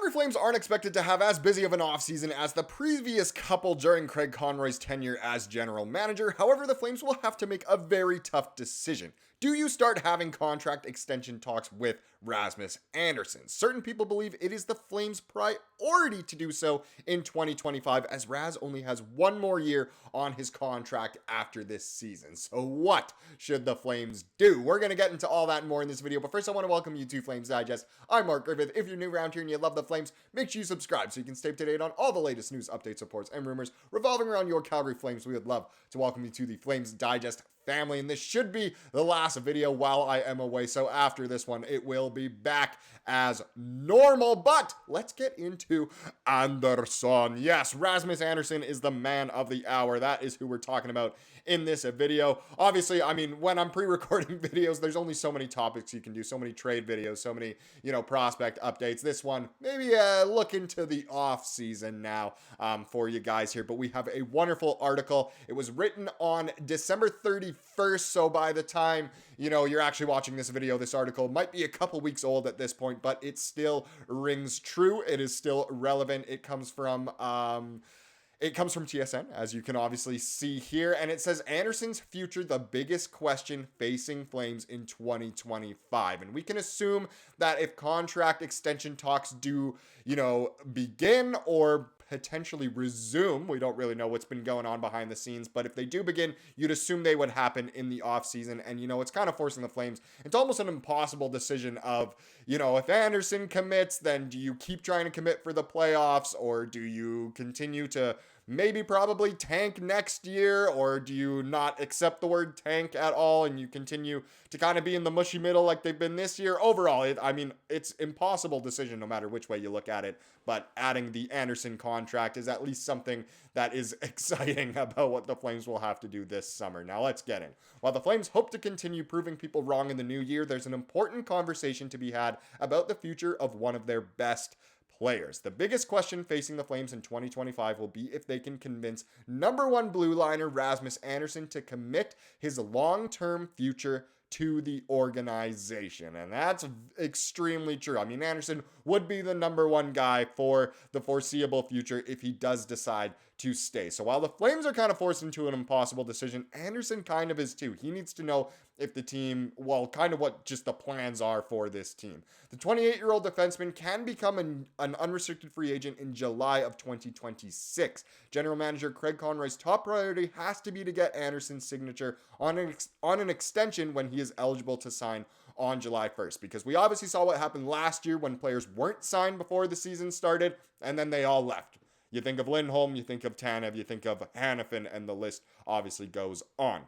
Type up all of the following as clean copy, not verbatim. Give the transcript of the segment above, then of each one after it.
Calgary Flames aren't expected to have as busy of an offseason as the previous couple during Craig Conroy's tenure as general manager. However, the Flames will have to make a very tough decision. Do you start having contract extension talks with Rasmus Andersson? Certain people believe it is the Flames' priority to do so in 2025, as Razz only has one more year on his contract after this season. So what should the Flames do? We're going to get into all that and more in this video, but first I want to welcome you to Flames Digest. I'm Mark Griffith. If you're new around here and you love the Flames, make sure you subscribe so you can stay up to date on all the latest news, updates, reports, and rumors revolving around your Calgary Flames. We would love to welcome you to the Flames Digest family, and this should be the last video while I am away, so after this one it will be back as normal. But let's get into Andersson. Yes, Rasmus Andersson is the man of the hour. That is who we're talking about in this video. Obviously, I mean, when I'm pre-recording videos, there's only so many topics you can do, so many trade videos, so many, prospect updates. This one, maybe look into the off season now for you guys here, but we have a wonderful article. It was written on December 31st, so by the time, you're actually watching this video, this article might be a couple weeks old at this point, but it still rings true. It is still relevant. It comes from TSN, as you can obviously see here, and it says Andersson's future, the biggest question facing Flames in 2025. And we can assume that if contract extension talks do, begin or potentially resume, we don't really know what's been going on behind the scenes, but if they do begin, you'd assume they would happen in the offseason. And, it's kind of forcing the Flames. It's almost an impossible decision of, if Andersson commits, then do you keep trying to commit for the playoffs, or do you continue to probably tank next year, or do you not accept the word tank at all and you continue to kind of be in the mushy middle like they've been this year? Overall, it's impossible decision no matter which way you look at it, but adding the Andersson contract is at least something that is exciting about what the Flames will have to do this summer. Now let's get in. While the Flames hope to continue proving people wrong in the new year, there's an important conversation to be had about the future of one of their best players. The biggest question facing the Flames in 2025 will be if they can convince number one blue liner Rasmus Andersson to commit his long-term future to the organization. And that's extremely true. Andersson would be the number one guy for the foreseeable future if he does decide to stay. So while the Flames are kind of forced into an impossible decision, Andersson kind of is too. He needs to know if the team, kind of what just the plans are for this team. The 28-year-old defenseman can become an unrestricted free agent in July of 2026. General Manager Craig Conroy's top priority has to be to get Andersson's signature on an extension when he is eligible to sign on July 1st, because we obviously saw what happened last year when players weren't signed before the season started, and then they all left. You think of Lindholm, you think of Tanev, you think of Hanifin, and the list obviously goes on.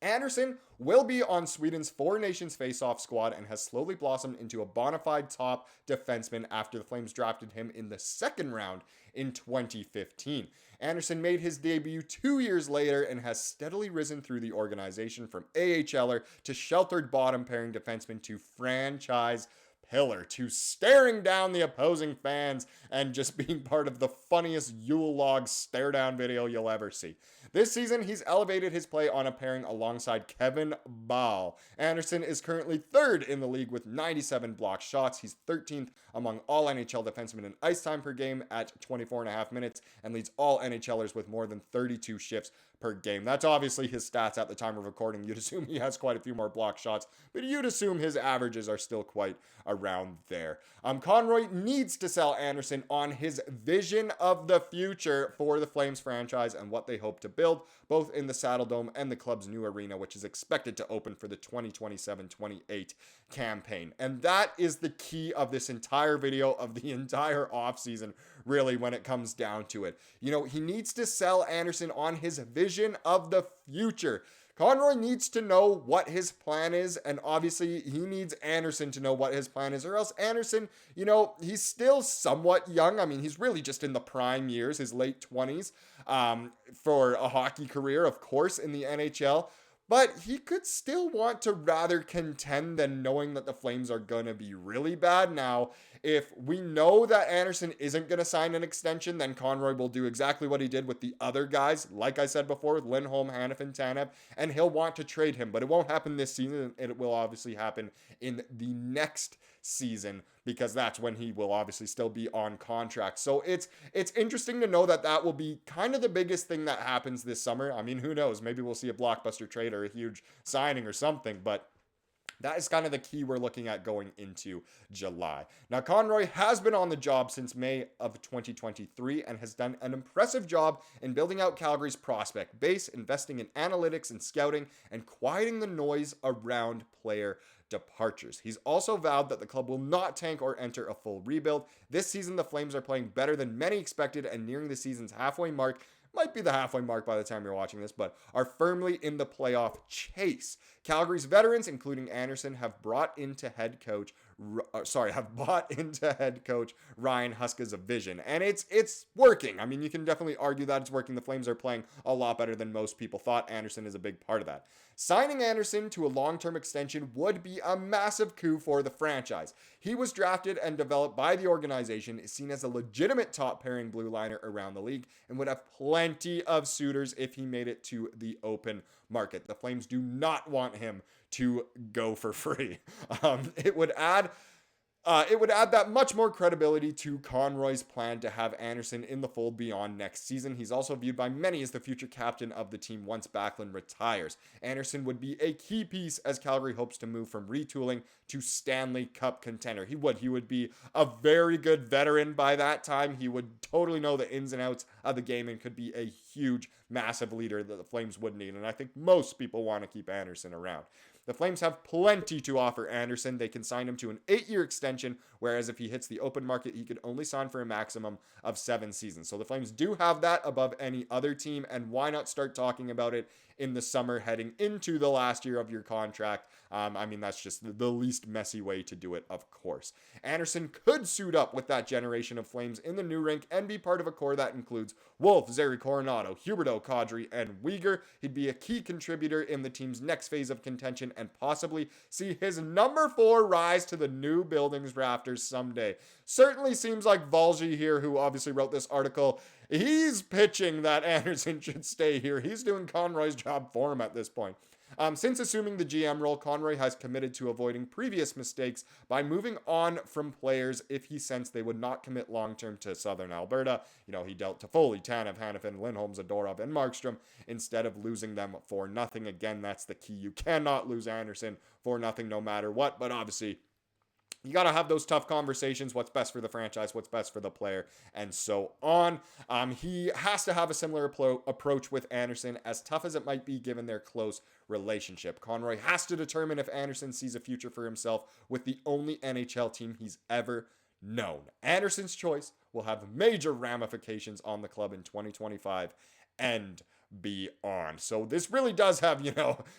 Andersson will be on Sweden's Four Nations face-off squad and has slowly blossomed into a bona fide top defenseman after the Flames drafted him in the second round in 2015. Andersson made his debut 2 years later and has steadily risen through the organization from AHLer to sheltered bottom pairing defenseman to franchise pillar, to staring down the opposing fans and just being part of the funniest Yule log stare down video you'll ever see. This season, he's elevated his play on a pairing alongside Kevin Bahl. Andersson is currently third in the league with 97 blocked shots. He's 13th among all NHL defensemen in ice time per game at 24.5 minutes and leads all NHLers with more than 32 shifts per game. That's obviously his stats at the time of recording. You'd assume he has quite a few more block shots, but you'd assume his averages are still quite around there. Conroy needs to sell Andersson on his vision of the future for the Flames franchise and what they hope to build, both in the Saddle Dome and the club's new arena, which is expected to open for the 2027-28 campaign. And that is the key of this entire video, of the entire offseason, really, when it comes down to it. He needs to sell Andersson on his vision of the future. Conroy needs to know what his plan is, and obviously he needs Andersson to know what his plan is, or else Andersson, he's still somewhat young. He's really just in the prime years, his late 20s, for a hockey career, of course, in the NHL. But he could still want to rather contend than knowing that the Flames are going to be really bad. Now, If we know that Andersson isn't going to sign an extension, then Conroy will do exactly what he did with the other guys, like I said before, with Lindholm, Hanifin, Tanev, and he'll want to trade him. But it won't happen this season. It will obviously happen in the next season, because that's when he will obviously still be on contract. So it's interesting to know that that will be kind of the biggest thing that happens this summer. I mean, who knows? Maybe we'll see a blockbuster trade or a huge signing or something, but that is kind of the key we're looking at going into July. Now, Conroy has been on the job since May of 2023 and has done an impressive job in building out Calgary's prospect base, investing in analytics and scouting, and quieting the noise around player departures. He's also vowed that the club will not tank or enter a full rebuild. This season, the Flames are playing better than many expected and nearing the season's halfway mark. Might be the halfway mark by the time you're watching this, but are firmly in the playoff chase. Calgary's veterans, including Andersson, have bought into head coach Ryan Huska's vision, and it's working. I mean, you can definitely argue that it's working. The Flames are playing a lot better than most people thought. Andersson is a big part of that. Signing Andersson to a long-term extension would be a massive coup for the franchise. He was drafted and developed by the organization, is seen as a legitimate top-pairing blue liner around the league, and would have plenty of suitors if he made it to the open market. The Flames do not want him to go for free. It would add that much more credibility to Conroy's plan to have Andersson in the fold beyond next season. He's also viewed by many as the future captain of the team once Backlund retires. Andersson would be a key piece as Calgary hopes to move from retooling to Stanley Cup contender. He would be a very good veteran by that time. He would totally know the ins and outs of the game and could be a huge, massive leader that the Flames would need. And I think most people want to keep Andersson around. The Flames have plenty to offer Andersson. They can sign him to an 8-year extension, whereas if he hits the open market, he could only sign for a maximum of 7 seasons. So the Flames do have that above any other team, and why not start talking about it in the summer heading into the last year of your contract? I mean, that's just the least messy way to do it, of course. Andersson could suit up with that generation of Flames in the new rink and be part of a core that includes Wolf, Zary Coronado, Huberdeau, Kadri, and Weegar. He'd be a key contributor in the team's next phase of contention and possibly see his number 4 rise to the new building's rafters someday. Certainly seems like Valji here, who obviously wrote this article, he's pitching that Andersson should stay here. He's doing Conroy's job for him at this point. Since assuming the GM role, Conroy has committed to avoiding previous mistakes by moving on from players if he sensed they would not commit long-term to Southern Alberta. You know, he dealt to Foley, Tanev, Hanifin, Lindholm, Zadorov, and Markstrom instead of losing them for nothing. Again, that's the key. You cannot lose Andersson for nothing no matter what, but obviously you got to have those tough conversations. What's best for the franchise, what's best for the player, and so on. He has to have a similar approach with Andersson, as tough as it might be given their close relationship. Conroy has to determine if Andersson sees a future for himself with the only NHL team he's ever known. Andersson's choice will have major ramifications on the club in 2025 and beyond. So this really does have,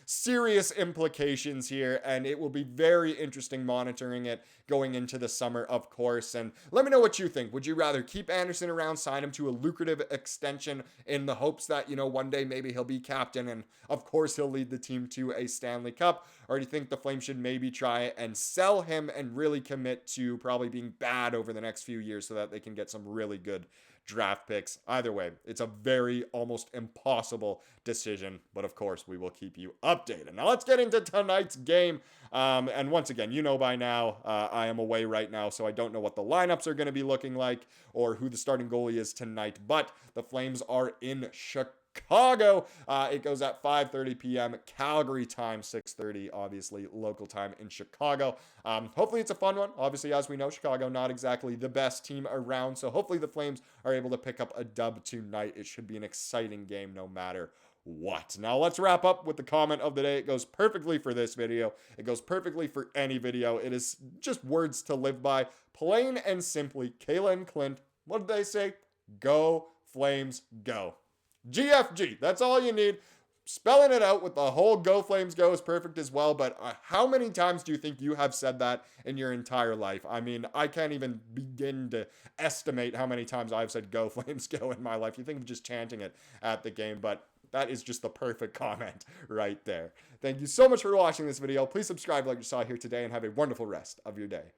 serious implications here, and it will be very interesting monitoring it going into the summer, of course. And let me know what you think. Would you rather keep Andersson around, sign him to a lucrative extension in the hopes that, one day maybe he'll be captain and of course he'll lead the team to a Stanley Cup? Or do you think the Flames should maybe try and sell him and really commit to probably being bad over the next few years so that they can get some really good draft picks? Either way, it's a very almost impossible decision, but of course we will keep you updated. Now let's get into tonight's game. And once again, by now, I am away right now, so I don't know what the lineups are going to be looking like or who the starting goalie is tonight, but the Flames are in Chicago. It goes at 5:30 p.m. Calgary time, 6:30, obviously, local time in Chicago. Hopefully it's a fun one. Obviously, as we know, Chicago not exactly the best team around, so hopefully the Flames are able to pick up a dub tonight. It should be an exciting game no matter what. Now let's wrap up with the comment of the day. It goes perfectly for this video. It goes perfectly for any video. It is just words to live by. Plain and simply, Kayla and Clint, what did they say? Go Flames, go. GFG, that's all you need. Spelling it out with the whole Go Flames Go is perfect as well, but how many times do you think you have said that in your entire life? I mean, I can't even begin to estimate how many times I've said Go Flames Go in my life. You think of just chanting it at the game, but that is just the perfect comment right there. Thank you so much for watching this video. Please subscribe like you saw here today and have a wonderful rest of your day.